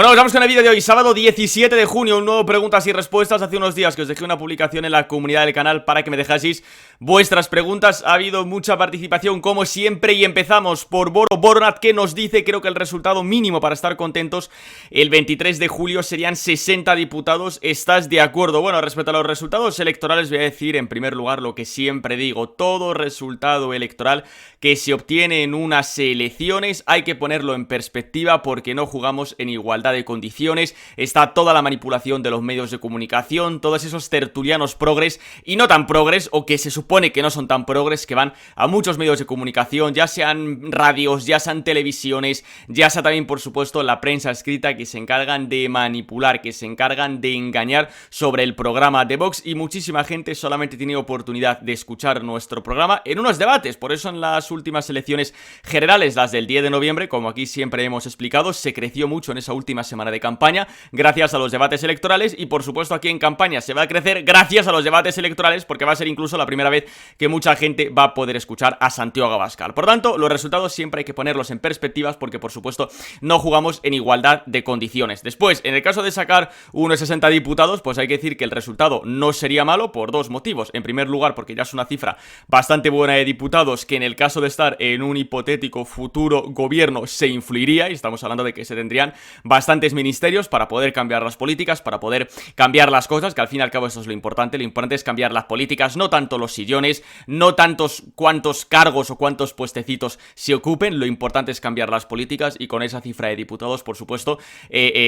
Bueno, vamos con el vídeo de hoy, sábado 17 de junio, un nuevo preguntas y respuestas. Hace unos días que os dejé una publicación en la comunidad del canal para que me dejaseis vuestras preguntas. Ha habido mucha participación como siempre y empezamos por Boronat, que nos dice, creo que el resultado mínimo para estar contentos el 23 de julio serían 60 diputados. ¿Estás de acuerdo? Bueno, respecto a los resultados electorales voy a decir en primer lugar lo que siempre digo: todo resultado electoral que se obtiene en unas elecciones hay que ponerlo en perspectiva, porque no jugamos en igualdad de condiciones. Está toda la manipulación de los medios de comunicación, todos esos tertulianos progres y no tan progres, o que se supone que no son tan progres, que van a muchos medios de comunicación, ya sean radios, ya sean televisiones, ya sea también por supuesto la prensa escrita, que se encargan de manipular, que se encargan de engañar sobre el programa de Vox, y muchísima gente solamente tiene oportunidad de escuchar nuestro programa en unos debates. Por eso en las últimas elecciones generales, las del 10 de noviembre, como aquí siempre hemos explicado, se creció mucho en esa última semana de campaña gracias a los debates electorales, y por supuesto aquí en campaña se va a crecer gracias a los debates electorales, porque va a ser incluso la primera vez que mucha gente va a poder escuchar a Santiago Abascal. Por tanto, los resultados siempre hay que ponerlos en perspectivas, porque por supuesto no jugamos en igualdad de condiciones. Después, en el caso de sacar unos 60 diputados, pues hay que decir que el resultado no sería malo por dos motivos. En primer lugar, porque ya es una cifra bastante buena de diputados, que en el caso de estar en un hipotético futuro gobierno se influiría, y estamos hablando de que se tendrían bastantes ministerios para poder cambiar las políticas, para poder cambiar las cosas, que al fin y al cabo eso es lo importante es cambiar las políticas, no tanto los sillones, no tantos cuántos cargos o cuántos puestecitos se ocupen, lo importante es cambiar las políticas, y con esa cifra de diputados, por supuesto,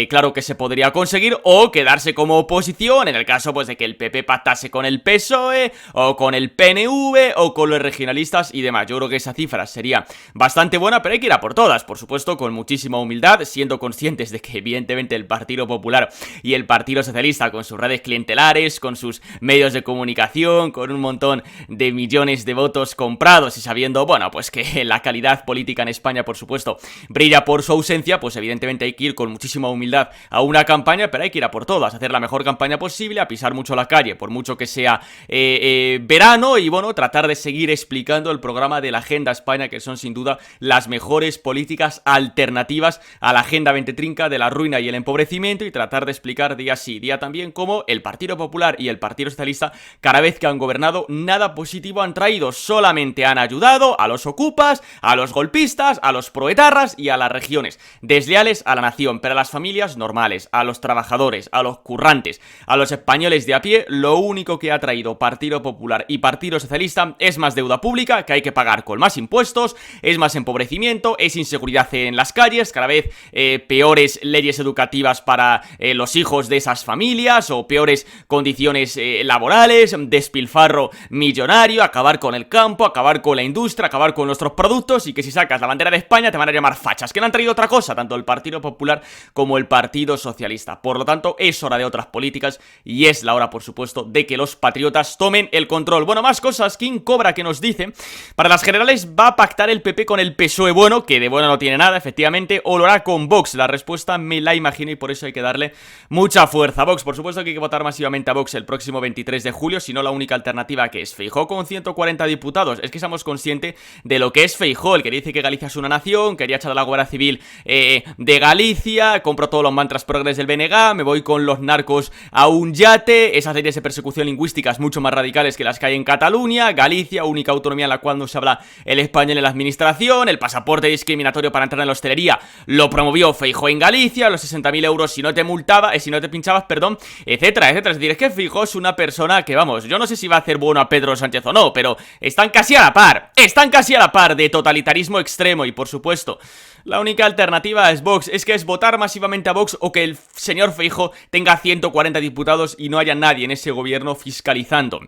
claro que se podría conseguir, o quedarse como oposición, en el caso pues de que el PP pactase con el PSOE, o con el PNV, o con los regionalistas y demás. Yo creo que esa cifra sería bastante buena, pero hay que ir a por todas, por supuesto, con muchísima humildad, siendo conscientes de que evidentemente el Partido Popular y el Partido Socialista, con sus redes clientelares, con sus medios de comunicación, con un montón de millones de votos comprados, y sabiendo, bueno, pues que la calidad política en España, por supuesto, brilla por su ausencia, pues evidentemente hay que ir con muchísima humildad a una campaña, pero hay que ir a por todas, hacer la mejor campaña posible, a pisar mucho la calle, por mucho que sea verano, y bueno, tratar de seguir explicando el programa de la Agenda España, que son sin duda las mejores políticas alternativas a la Agenda 2030 de la ruina y el empobrecimiento, y tratar de explicar día sí, día también, cómo el Partido Popular y el Partido Socialista, cada vez que han gobernado, nada positivo han traído, solamente han ayudado a los ocupas, a los golpistas, a los proetarras y a las regiones desleales a la nación, pero a las familias normales, a los trabajadores, a los currantes, a los españoles de a pie, lo único que ha traído Partido Popular y Partido Socialista es más deuda pública, que hay que pagar con más impuestos, es más empobrecimiento, es inseguridad en las calles, cada vez peores leyes educativas para los hijos de esas familias, o peores condiciones laborales, despilfarro millonario, acabar con el campo, acabar con la industria, acabar con nuestros productos, y que si sacas la bandera de España te van a llamar fachas, que no han traído otra cosa, tanto el Partido Popular como el Partido Socialista. Por lo tanto, es hora de otras políticas, y es la hora, por supuesto, de que los patriotas tomen el control. Bueno, más cosas. King Cobra, que nos dice: para las generales va a pactar el PP con el PSOE, bueno, que de bueno no tiene nada, efectivamente, o lo hará con Vox. La respuesta me la imagino, y por eso hay que darle mucha fuerza a Vox. Por supuesto que hay que votar masivamente a Vox el próximo 23 de julio, si no la única alternativa, que es Feijóo con 140 diputados. Es que somos conscientes de lo que es Feijóo, el que dice que Galicia es una nación, quería echar a la Guardia Civil de Galicia, compro todos los mantras progres del BNG, me voy con los narcos a un yate, esas leyes de persecución lingüísticas mucho más radicales que las que hay en Cataluña, Galicia, única autonomía en la cual no se habla el español en la administración, el pasaporte discriminatorio para entrar en la hostelería lo promovió Feijóo en Galicia, los 60.000 euros si no te multaba, si no te pinchabas, perdón, etcétera, etcétera. Es decir, es que Feijóo es una persona que, vamos, yo no sé si va a hacer bueno a Pedro Sánchez o no, pero están casi a la par de totalitarismo extremo, y por supuesto la única alternativa es Vox. Es que es votar masivamente a Vox, o que el señor Feijóo tenga 140 diputados y no haya nadie en ese gobierno fiscalizando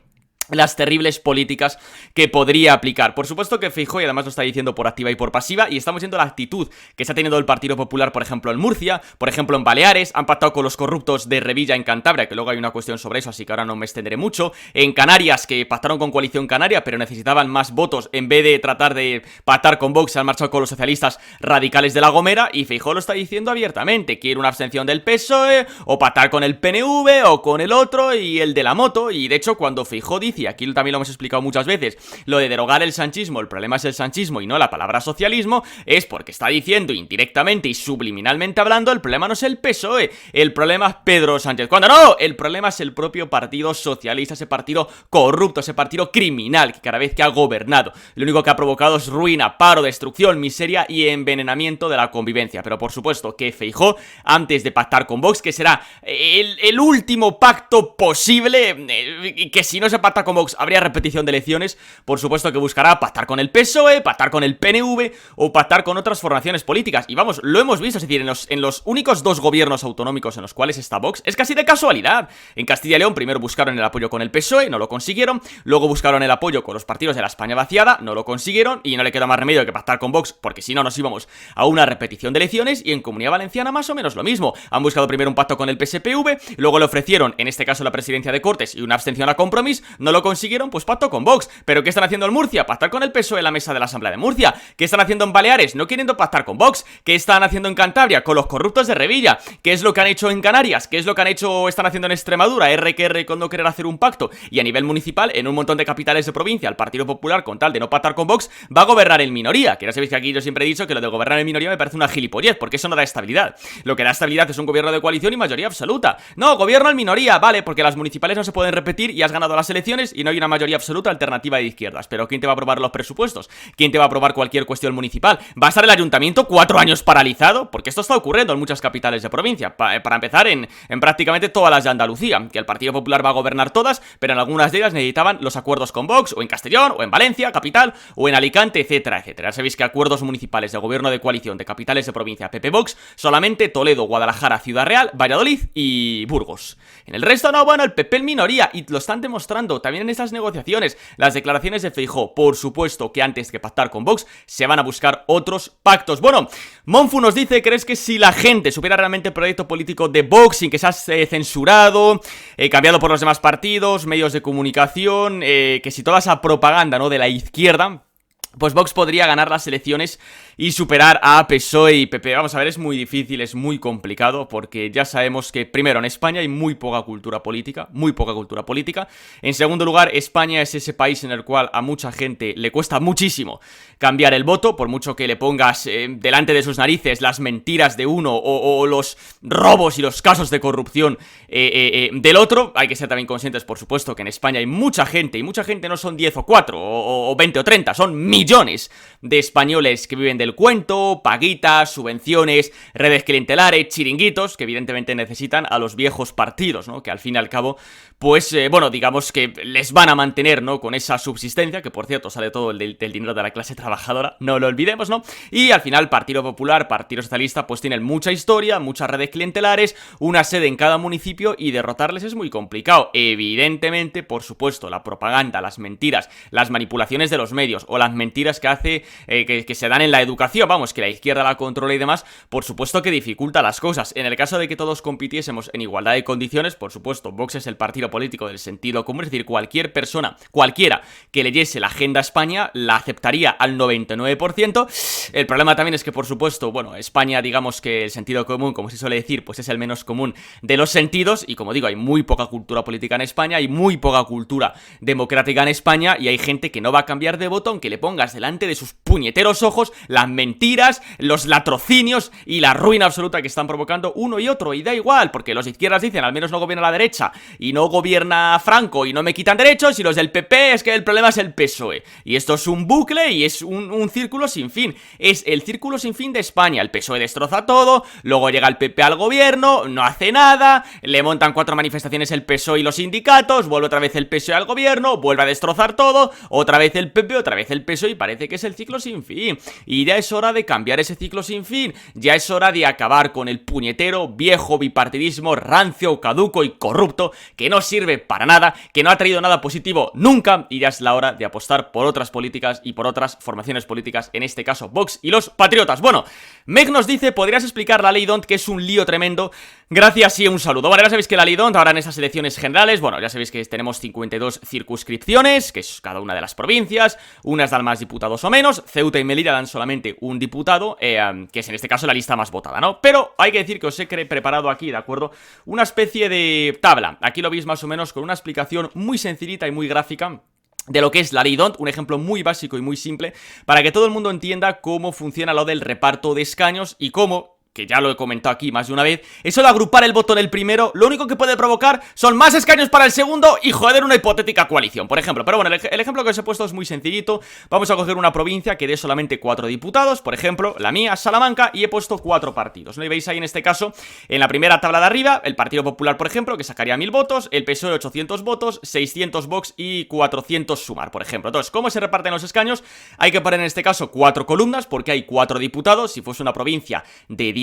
las terribles políticas que podría aplicar. Por supuesto que Feijóo, y además lo está diciendo por activa y por pasiva, y estamos viendo la actitud que está teniendo el Partido Popular, por ejemplo en Murcia, por ejemplo en Baleares, han pactado con los corruptos de Revilla en Cantabria, que luego hay una cuestión sobre eso, así que ahora no me extenderé mucho, en Canarias, que pactaron con Coalición Canaria, pero necesitaban más votos, en vez de tratar de pactar con Vox, se han marchado con los socialistas radicales de La Gomera, y Feijóo lo está diciendo abiertamente, quiere una abstención del PSOE, o pactar con el PNV, o con el otro, y el de la moto, y de hecho cuando Feijóo dice dice, y aquí también lo hemos explicado muchas veces, lo de derogar el sanchismo, el problema es el sanchismo y no la palabra socialismo, es porque está diciendo indirectamente y subliminalmente hablando, el problema no es el PSOE, el problema es Pedro Sánchez. Cuando no, el problema es el propio Partido Socialista, ese partido corrupto, ese partido criminal que cada vez que ha gobernado, lo único que ha provocado es ruina, paro, destrucción, miseria y envenenamiento de la convivencia. Pero por supuesto que Feijóo, antes de pactar con Vox, que será el último pacto posible, que si no se pacta con Vox habría repetición de elecciones, por supuesto que buscará pactar con el PSOE, pactar con el PNV o pactar con otras formaciones políticas. Y vamos, lo hemos visto, es decir, en los únicos dos gobiernos autonómicos en los cuales está Vox, es casi de casualidad. En Castilla y León primero buscaron el apoyo con el PSOE, no lo consiguieron, luego buscaron el apoyo con los partidos de la España vaciada, no lo consiguieron y no le queda más remedio que pactar con Vox, porque si no nos íbamos a una repetición de elecciones. Y en Comunidad Valenciana más o menos lo mismo, han buscado primero un pacto con el PSPV, luego le ofrecieron, en este caso la presidencia de Cortes y una abstención a Compromís, no lo consiguieron, pues pacto con Vox. Pero ¿qué están haciendo en Murcia? Pactar con el PSOE en la mesa de la Asamblea de Murcia. ¿Qué están haciendo en Baleares? No queriendo pactar con Vox. ¿Qué están haciendo en Cantabria? Con los corruptos de Revilla. ¿Qué es lo que han hecho en Canarias? ¿Qué es lo que han hecho o están haciendo en Extremadura? R que R con no querer hacer un pacto. Y a nivel municipal, en un montón de capitales de provincia, el Partido Popular, con tal de no pactar con Vox, va a gobernar en minoría. Que ya sabéis que aquí yo siempre he dicho que lo de gobernar en minoría me parece una gilipollez, porque eso no da estabilidad. Lo que da estabilidad es un gobierno de coalición y mayoría absoluta. No, gobierno en minoría, vale, porque las municipales no se pueden repetir y has ganado las elecciones y no hay una mayoría absoluta alternativa de izquierdas. Pero ¿quién te va a aprobar los presupuestos? ¿Quién te va a aprobar cualquier cuestión municipal? ¿Va a estar el ayuntamiento 4 años paralizado? Porque esto está ocurriendo en muchas capitales de provincia. Para empezar, en prácticamente todas las de Andalucía, que el Partido Popular va a gobernar todas, pero en algunas de ellas necesitaban los acuerdos con Vox, o en Castellón, o en Valencia, capital, o en Alicante, etcétera, etcétera. Ya sabéis que acuerdos municipales de gobierno de coalición de capitales de provincia PP-Vox, solamente Toledo, Guadalajara, Ciudad Real, Valladolid y Burgos. En el resto no, bueno, el PP en minoría, y lo están demostrando también en estas negociaciones. Las declaraciones de Feijóo, por supuesto que antes que pactar con Vox, se van a buscar otros pactos. Bueno, Monfu nos dice, ¿crees que si la gente supiera realmente el proyecto político de Vox sin que sea censurado, cambiado por los demás partidos, medios de comunicación, que si toda esa propaganda, ¿no?, de la izquierda, pues Vox podría ganar las elecciones y superar a PSOE y PP? Vamos a ver, es muy difícil, es muy complicado, porque ya sabemos que, primero, en España hay muy poca cultura política, muy poca cultura política. En segundo lugar, España es ese país en el cual a mucha gente le cuesta muchísimo cambiar el voto, por mucho que le pongas delante de sus narices las mentiras de uno o los robos y los casos de corrupción del otro. Hay que ser también conscientes, por supuesto, que en España hay mucha gente, y mucha gente no son 10 o 4 o 20 o 30, son millones de españoles que viven del cuento, paguitas, subvenciones, redes clientelares, chiringuitos, que evidentemente necesitan a los viejos partidos, ¿no? Que al fin y al cabo, pues, bueno, digamos que les van a mantener, ¿no?, con esa subsistencia, que por cierto sale todo del dinero de la clase trabajadora, no lo olvidemos, ¿no? Y al final Partido Popular, Partido Socialista, pues tienen mucha historia, muchas redes clientelares, una sede en cada municipio, y derrotarles es muy complicado. Evidentemente, por supuesto, la propaganda, las mentiras, las manipulaciones de los medios o las mentiras que hace que se dan en la educación, vamos, que la izquierda la controla y demás, por supuesto que dificulta las cosas. En el caso de que todos compitiésemos en igualdad de condiciones, por supuesto, Vox es el partido político del sentido común, es decir, cualquier persona, cualquiera que leyese la Agenda España, la aceptaría al 99%. El problema también es que, por supuesto, bueno, España, digamos que el sentido común, como se suele decir, pues es el menos común de los sentidos, y como digo, hay muy poca cultura política en España, hay muy poca cultura democrática en España, y hay gente que no va a cambiar de voto aunque le pongas delante de sus puñeteros ojos las mentiras, los latrocinios y la ruina absoluta que están provocando uno y otro. Y da igual, porque los de izquierdas dicen, al menos no gobierna la derecha y no gobierna Franco y no me quitan derechos, y los del PP es que el problema es el PSOE. Y esto es un bucle y es un círculo sin fin. Es el círculo sin fin de España. El PSOE destroza todo, luego llega el PP al gobierno, no hace nada, le montan 4 manifestaciones el PSOE y los sindicatos, vuelve otra vez el PSOE al gobierno, vuelve a destrozar todo, otra vez el PP, otra vez el PSOE, y parece que es el ciclo sin fin. Y ya es hora de cambiar ese ciclo sin fin, ya es hora de acabar con el puñetero viejo bipartidismo rancio, caduco y corrupto, que no sirve para nada, que no ha traído nada positivo nunca, y ya es la hora de apostar por otras políticas y por otras formaciones políticas, en este caso Vox y los patriotas. Bueno, Meg nos dice, ¿podrías explicar la ley DONT, que es un lío tremendo? Gracias y un saludo. Bueno, ya sabéis que la ley DONT, ahora en estas elecciones generales, bueno, ya sabéis que tenemos 52 circunscripciones, que es cada una de las provincias, unas dan más diputados o menos. Ceuta y Melilla dan solamente un diputado, que es en este caso la lista más votada, ¿no? Pero hay que decir que os he preparado aquí, ¿de acuerdo? Una especie de tabla. Aquí lo veis más o menos con una explicación muy sencillita y muy gráfica de lo que es la ley DONT, un ejemplo muy básico y muy simple, para que todo el mundo entienda cómo funciona lo del reparto de escaños y cómo, que ya lo he comentado aquí más de una vez, eso de agrupar el voto en el primero, lo único que puede provocar son más escaños para el segundo y joder una hipotética coalición, por ejemplo. Pero bueno, el ejemplo que os he puesto es muy sencillito. Vamos a coger una provincia que dé solamente 4 diputados, por ejemplo, la mía, Salamanca, y he puesto 4 partidos, ¿no? Y veis ahí en este caso, en la primera tabla de arriba, el Partido Popular, por ejemplo, que sacaría 1000 votos, el PSOE 800 votos, 600 Vox y 400 Sumar, por ejemplo. Entonces, ¿cómo se reparten los escaños? Hay que poner en este caso 4 columnas, porque hay 4 diputados. Si fuese una provincia de 10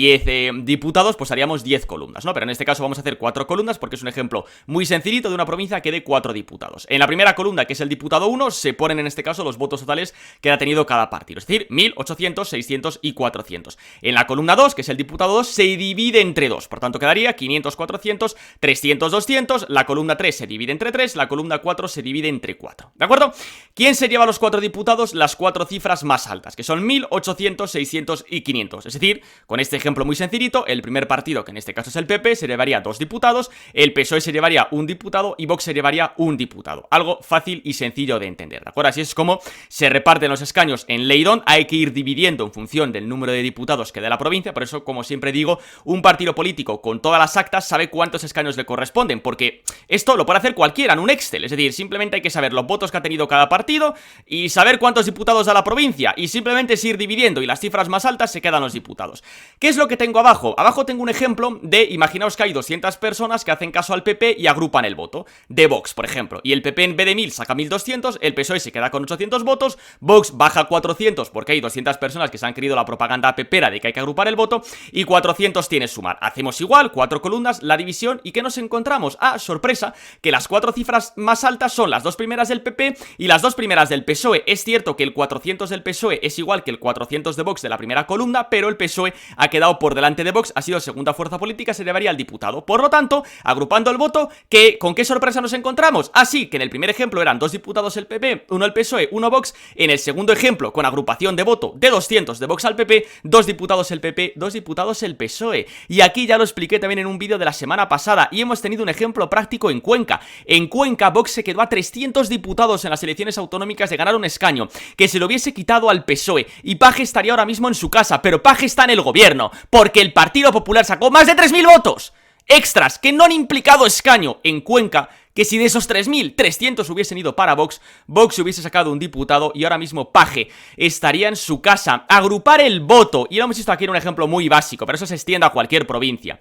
diputados, pues haríamos 10 columnas, ¿no? Pero en este caso vamos a hacer 4 columnas porque es un ejemplo muy sencillito de una provincia que dé 4 diputados. En la primera columna, que es el diputado 1, se ponen en este caso los votos totales que ha tenido cada partido, es decir, 1000, 800, 600 y 400. En la columna 2, que es el diputado 2, se divide entre 2, por tanto quedaría 500, 400, 300, 200, la columna 3 se divide entre 3, la columna 4 se divide entre 4, ¿de acuerdo? ¿Quién se lleva los 4 diputados? Las 4 cifras más altas, que son 1000, 800, 600 y 500, es decir, con este ejemplo muy sencillito, el primer partido, que en este caso es el PP, se llevaría 2 diputados, el PSOE se llevaría 1 diputado y Vox se llevaría 1 diputado. Algo fácil y sencillo de entender, ¿de acuerdo? Así es como se reparten los escaños en ley DONT. Hay que ir dividiendo en función del número de diputados que dé la provincia, por eso, como siempre digo, un partido político con todas las actas sabe cuántos escaños le corresponden, porque esto lo puede hacer cualquiera en un Excel, es decir, simplemente hay que saber los votos que ha tenido cada partido y saber cuántos diputados da la provincia, y simplemente es ir dividiendo y las cifras más altas se quedan los diputados. ¿Qué es lo que tengo abajo? Abajo tengo un ejemplo de, imaginaos que hay 200 personas que hacen caso al PP y agrupan el voto de Vox, por ejemplo, y el PP en vez de 1000 saca 1200, el PSOE se queda con 800 votos, Vox baja 400 porque hay 200 personas que se han creído la propaganda pepera de que hay que agrupar el voto, y 400 tiene Sumar. Hacemos igual, 4 columnas, la división, ¿y qué nos encontramos? Ah, sorpresa, que las 4 cifras más altas son las 2 primeras del PP y las 2 primeras del PSOE. Es cierto que el 400 del PSOE es igual que el 400 de Vox de la primera columna, pero el PSOE ha quedado por delante de Vox, ha sido segunda fuerza política, se llevaría al diputado. Por lo tanto, agrupando el voto, ¿con qué sorpresa nos encontramos? Así que en el primer ejemplo eran 2 diputados el PP, 1 el PSOE, 1 Vox. En el segundo ejemplo, con agrupación de voto de 200 de Vox al PP, 2 diputados el PP, 2 diputados el PSOE. Y aquí ya lo expliqué también en un vídeo de la semana pasada, y hemos tenido un ejemplo práctico en Cuenca. En Cuenca, Vox se quedó a 300 diputados en las elecciones autonómicas de ganar un escaño, que se lo hubiese quitado al PSOE, y Paje estaría ahora mismo en su casa, pero Paje está en el gobierno, porque el Partido Popular sacó más de 3000 votos extras que no han implicado escaño en Cuenca, que si de esos 3300 hubiesen ido para Vox, Vox hubiese sacado un diputado y ahora mismo Paje estaría en su casa. Agrupar el voto, y lo hemos visto aquí en un ejemplo muy básico, pero eso se extiende a cualquier provincia.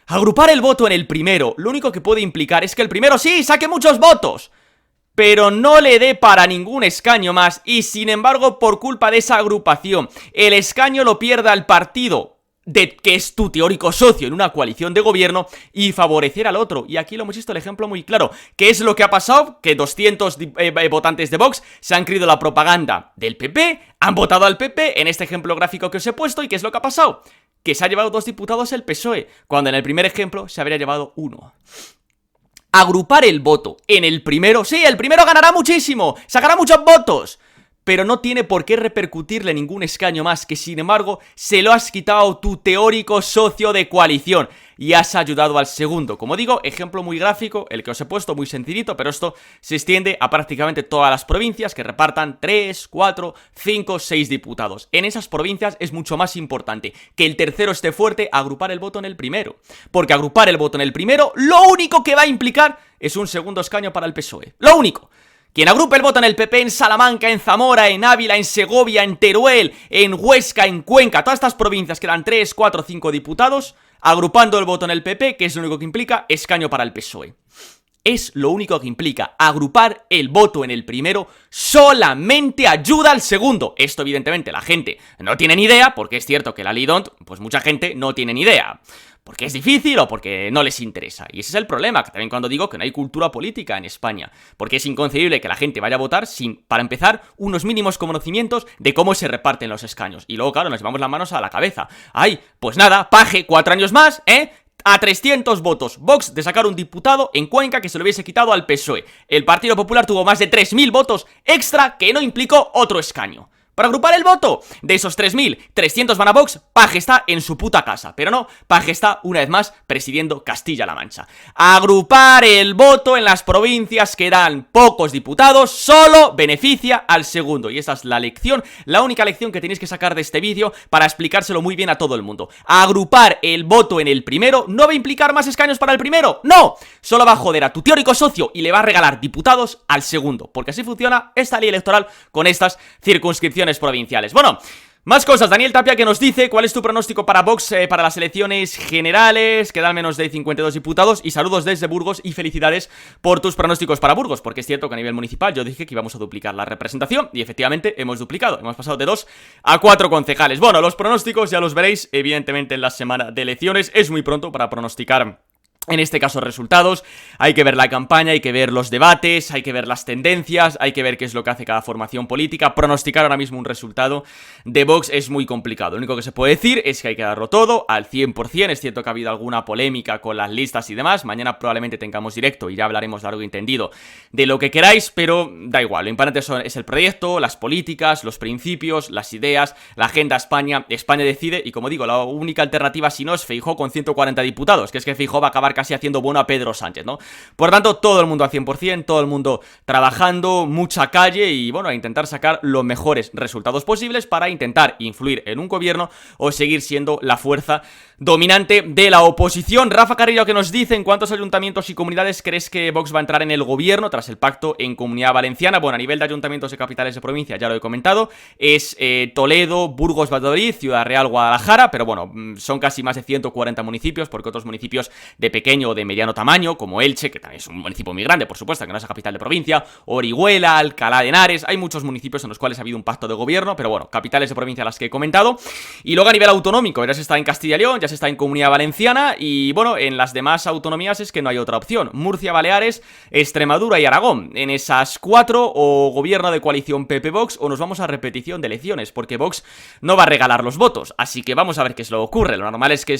Agrupar el voto en el primero, lo único que puede implicar es que el primero sí saque muchos votos, pero no le dé para ningún escaño más, y sin embargo, por culpa de esa agrupación, el escaño lo pierda el partido que es tu teórico socio en una coalición de gobierno, y favorecer al otro. Y aquí lo hemos visto el ejemplo muy claro. ¿Qué es lo que ha pasado? Que 200 votantes de Vox se han creído la propaganda del PP, han votado al PP en este ejemplo gráfico que os he puesto, ¿y qué es lo que ha pasado? Que se ha llevado 2 diputados el PSOE, cuando en el primer ejemplo se habría llevado 1. Agrupar el voto en el primero, sí, el primero ganará muchísimo, sacará muchos votos, pero no tiene por qué repercutirle ningún escaño más, que sin embargo se lo has quitado tu teórico socio de coalición y has ayudado al segundo. Como digo, ejemplo muy gráfico, el que os he puesto, muy sencillito, pero esto se extiende a prácticamente todas las provincias que repartan 3, 4, 5, 6 diputados. En esas provincias es mucho más importante que el tercero esté fuerte, agrupar el voto en el primero, porque agrupar el voto en el primero lo único que va a implicar es un segundo escaño para el PSOE, lo único. Quien agrupe el voto en el PP en Salamanca, en Zamora, en Ávila, en Segovia, en Teruel, en Huesca, en Cuenca, todas estas provincias que dan 3, 4, 5 diputados, agrupando el voto en el PP, que es lo único que implica, escaño para el PSOE. Es lo único que implica. Agrupar el voto en el primero solamente ayuda al segundo. Esto evidentemente la gente no tiene ni idea, porque es cierto que la ley DONT, pues mucha gente no tiene ni idea, porque es difícil o porque no les interesa. Y ese es el problema, que también cuando digo que no hay cultura política en España, porque es inconcebible que la gente vaya a votar sin, para empezar, unos mínimos conocimientos de cómo se reparten los escaños. Y luego, claro, nos llevamos las manos a la cabeza. Ay, pues nada, Paje, 4 años más, a 300 votos Vox de sacar un diputado en Cuenca que se lo hubiese quitado al PSOE. El Partido Popular tuvo más de 3000 votos extra que no implicó otro escaño. Para agrupar el voto, de esos 3000, 300 van a Vox, Paje está en su puta casa. Pero no, Paje está, una vez más, presidiendo Castilla-La Mancha. Agrupar el voto en las provincias que dan pocos diputados solo beneficia al segundo. Y esa es la lección, la única lección que tenéis que sacar de este vídeo para explicárselo muy bien a todo el mundo. Agrupar el voto en el primero no va a implicar más escaños para el primero, ¡no! Solo va a joder a tu teórico socio y le va a regalar diputados al segundo. Porque así funciona esta ley electoral con estas circunscripciones provinciales. Bueno, más cosas. Daniel Tapia que nos dice cuál es tu pronóstico para Vox para las elecciones generales. Quedan menos de 52 diputados. Y saludos desde Burgos y felicidades por tus pronósticos para Burgos, porque es cierto que a nivel municipal yo dije que íbamos a duplicar la representación y efectivamente hemos duplicado. Hemos pasado de 2 a 4 concejales. Bueno, los pronósticos ya los veréis evidentemente en la semana de elecciones. Es muy pronto para pronosticar en este caso resultados, hay que ver la campaña, hay que ver los debates, hay que ver las tendencias, hay que ver qué es lo que hace cada formación política. Pronosticar ahora mismo un resultado de Vox es muy complicado. Lo único que se puede decir es que hay que darlo todo al 100%. Es cierto que ha habido alguna polémica con las listas y demás. Mañana probablemente tengamos directo y ya hablaremos largo y entendido de lo que queráis, pero da igual. Lo importante es el proyecto, las políticas, los principios, las ideas, la agenda España. España decide y, como digo, la única alternativa si no es Feijóo con 140 diputados, que es que Feijóo va a acabar casi haciendo bueno a Pedro Sánchez, ¿no? Por tanto, todo el mundo al 100%, todo el mundo trabajando, mucha calle y, bueno, a intentar sacar los mejores resultados posibles para intentar influir en un gobierno o seguir siendo la fuerza dominante de la oposición. Rafa Carrillo que nos dice: ¿en cuántos ayuntamientos y comunidades crees que Vox va a entrar en el gobierno tras el pacto en Comunidad Valenciana? Bueno, a nivel de ayuntamientos de capitales de provincia ya lo he comentado, es Toledo, Burgos, Valladolid, Ciudad Real, Guadalajara, pero bueno, son casi más de 140 municipios, porque otros municipios de pequeño o de mediano tamaño, como Elche, que también es un municipio muy grande, por supuesto, que no es la capital de provincia, Orihuela, Alcalá de Henares, hay muchos municipios en los cuales ha habido un pacto de gobierno, pero bueno, capitales de provincia las que he comentado. Y luego a nivel autonómico, ya se está en Castilla y León, ya se está en Comunidad Valenciana, y bueno, en las demás autonomías es que no hay otra opción: Murcia, Baleares, Extremadura y Aragón. En esas 4, o gobierno de coalición PP-Vox, o nos vamos a repetición de elecciones, porque Vox no va a regalar los votos, así que vamos a ver qué es lo que ocurre. Lo normal es que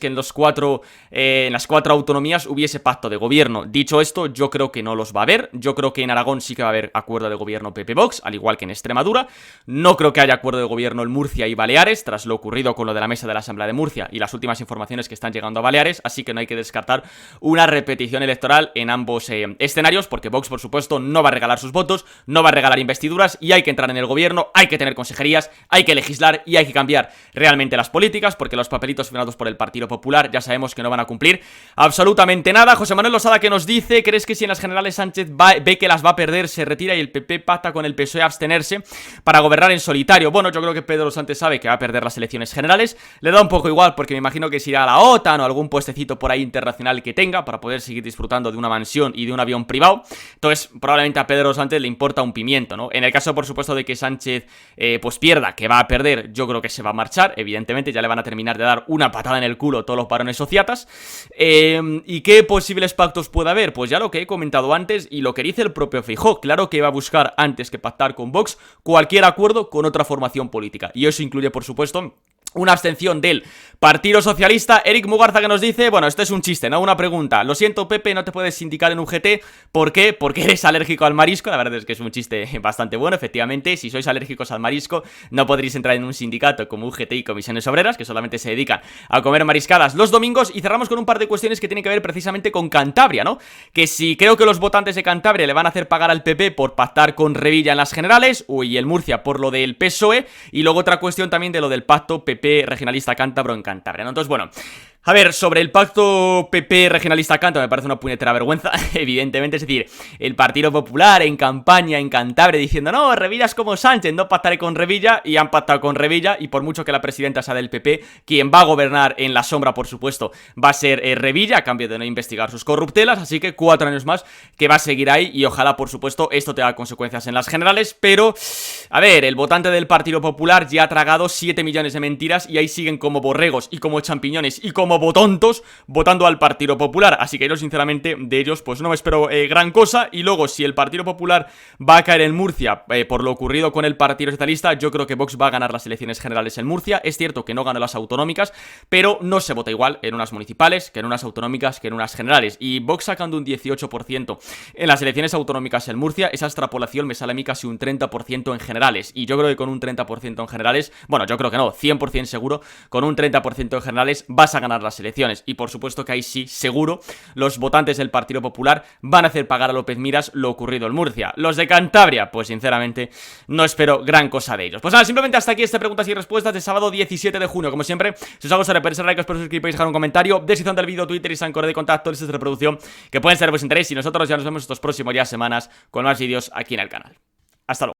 en las cuatro autonomías hubiese pacto de gobierno. Dicho esto, yo creo que no los va a haber. Yo creo que en Aragón sí que va a haber acuerdo de gobierno PP-Vox, al igual que en Extremadura. No creo que haya acuerdo de gobierno en Murcia y Baleares, tras lo ocurrido con lo de la mesa de la Asamblea de Murcia y las últimas informaciones que están llegando a Baleares, así que no hay que descartar una repetición electoral en ambos escenarios, porque Vox, por supuesto, no va a regalar sus votos, no va a regalar investiduras, y hay que entrar en el gobierno, hay que tener consejerías, hay que legislar y hay que cambiar realmente las políticas, porque los papelitos firmados por el Partido Popular ya sabemos que no van a cumplir absolutamente nada. José Manuel Losada que nos dice: ¿crees que si en las generales Sánchez ve que las va a perder, se retira y el PP pacta con el PSOE a abstenerse para gobernar en solitario? Bueno, yo creo que Pedro Sánchez sabe que va a perder las elecciones generales, le da un poco igual, porque me imagino que se irá a la OTAN o algún puestecito por ahí internacional que tenga para poder seguir disfrutando de una mansión y de un avión privado. Entonces probablemente a Pedro Sánchez le importa un pimiento, ¿no? En el caso, por supuesto, de que Sánchez pues pierda, que va a perder, yo creo que se va a marchar, evidentemente ya le van a terminar de dar una patada en el culo todos los varones sociatas. ¿Y qué posibles pactos puede haber? Pues ya lo que he comentado antes y lo que dice el propio Feijóo. Claro que va a buscar, antes que pactar con Vox, cualquier acuerdo con otra formación política, y eso incluye, por supuesto, una abstención del Partido Socialista. Eric Mugarza que nos dice: bueno, esto es un chiste, ¿no? Una pregunta: lo siento, Pepe, no te puedes sindicar en UGT. ¿Por qué? Porque eres alérgico al marisco. La verdad es que es un chiste bastante bueno, efectivamente. Si sois alérgicos al marisco, no podréis entrar en un sindicato como UGT y Comisiones Obreras, que solamente se dedican a comer mariscadas los domingos. Y cerramos con un par de cuestiones que tienen que ver precisamente con Cantabria, ¿no? Que si creo que los votantes de Cantabria le van a hacer pagar al PP por pactar con Revilla en las generales, y el Murcia por lo del PSOE. Y luego otra cuestión también de lo del pacto PP regionalista cántabro en Cantabria, ¿no? Entonces, bueno, a ver, sobre el pacto PP regionalista cántabro me parece una puñetera vergüenza, evidentemente. Es decir, el Partido Popular en campaña en Cantabria diciendo: no, Revilla es como Sánchez, no pactaré con Revilla, y han pactado con Revilla, y por mucho que la presidenta sea del PP, quien va a gobernar en la sombra, por supuesto, va a ser Revilla, a cambio de no investigar sus corruptelas. Así que 4 años más que va a seguir ahí, y ojalá, por supuesto, esto tenga consecuencias en las generales. Pero, a ver, el votante del Partido Popular ya ha tragado 7 millones de mentiras, y ahí siguen como borregos y como champiñones y como como botontos votando al Partido Popular. Así que yo sinceramente de ellos pues no me espero gran cosa. Y luego si el Partido Popular va a caer en Murcia por lo ocurrido con el Partido Socialista, yo creo que Vox va a ganar las elecciones generales en Murcia. Es cierto que no ganó las autonómicas, pero no se vota igual en unas municipales que en unas autonómicas que en unas generales. Y Vox sacando un 18% en las elecciones autonómicas en Murcia, esa extrapolación me sale a mí casi un 30% en generales. Y yo creo que con un 30% en generales, bueno, yo creo que no, 100% seguro, con un 30% en generales vas a ganar las elecciones. Y por supuesto que ahí sí, seguro, los votantes del Partido Popular van a hacer pagar a López Miras lo ocurrido en Murcia. Los de Cantabria, pues sinceramente no espero gran cosa de ellos. Pues nada, simplemente hasta aquí este preguntas y respuestas de sábado 17 de junio. Como siempre, si os hago saber, like, os suscribáis, dejar un comentario, descripción del vídeo, Twitter y Sancor de contacto, listas de reproducción que pueden ser de vuestro interés. Y nosotros ya nos vemos estos próximos días, semanas, con más vídeos aquí en el canal. Hasta luego.